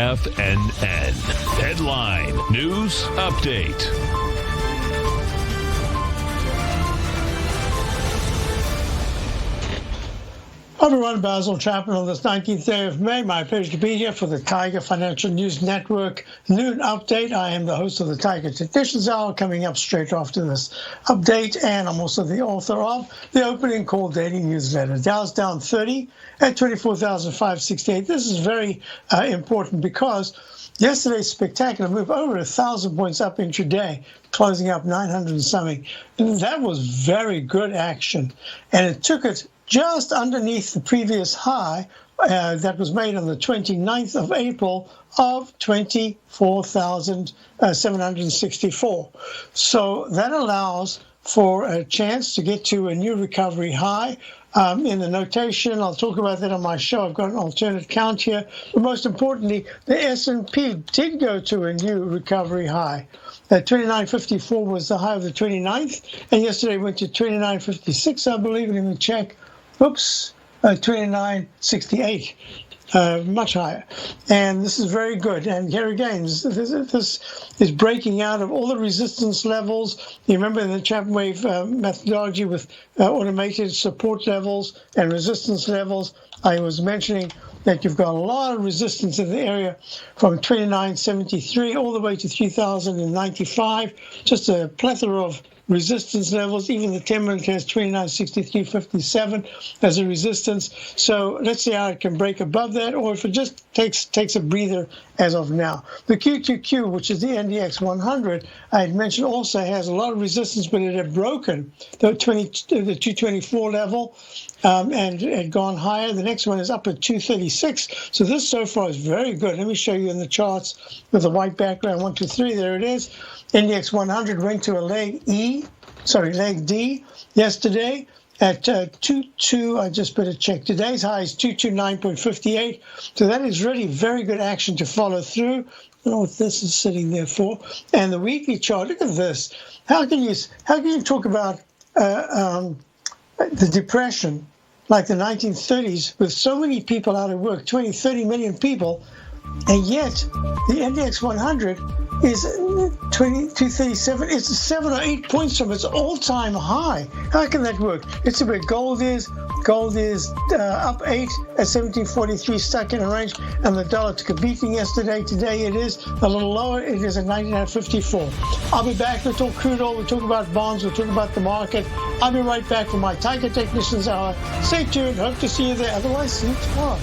TFNN. Headline News Update. Hi everyone, Basil Chapman on this 19th day of May. My pleasure to be here for the Tiger Financial News Network noon update. I am the host of the Tiger Technicians Hour, coming up straight after this update, and I'm also the author of the Opening Call Daily Newsletter. Dow's down 30 at 24,568. This is very important because yesterday's spectacular move, over 1,000 points up intraday, closing up 900 and something. And that was very good action, and it took it just underneath the previous high that was made on the 29th of April of 24,764. So that allows for a chance to get to a new recovery high. In the notation, I'll talk about that on my show. I've got an alternate count here. But most importantly, the S&P did go to a new recovery high. 29.54 was the high of the 29th, and yesterday went to 29.56, I believe. Let me check. Oops, 29.68, much higher. And this is very good. And here again, this is breaking out of all the resistance levels. You remember in the Chapman wave methodology with automated support levels and resistance levels, I was mentioning that you've got a lot of resistance in the area from 29.73 all the way to 3,095, just a plethora of resistance levels. Even the 10-minute has 29.63.57 as a resistance. So let's see how it can break above that, or if it just takes a breather as of now. The QQQ, which is the NDX 100, I had mentioned also has a lot of resistance, but it had broken the 224 level and had gone higher. The next one is up at 236. So this so far is very good. Let me show you in the charts with the white background. 1, 2, 3. There it is. NDX 100 went to a leg D yesterday at 22. I just better check. Today's high is 229.58. So that is really very good action to follow through. I don't know what this is sitting there for. And the weekly chart, look at this. How can you talk about the depression like the 1930s with so many people out of work, 20, 30 million people, and yet the NDX 100 is 237. It's 7 or 8 points from its all-time high. How can that work? It's where gold is. Gold is up 8 at 1743, stuck in a range, and the dollar took a beating yesterday. Today it is a little lower. It is at 99.54. I'll be back. We'll talk crude oil. We'll talk about bonds. We'll talk about the market. I'll be right back for my Tiger Technicians Hour. Stay tuned. Hope to see you there. Otherwise, see you tomorrow.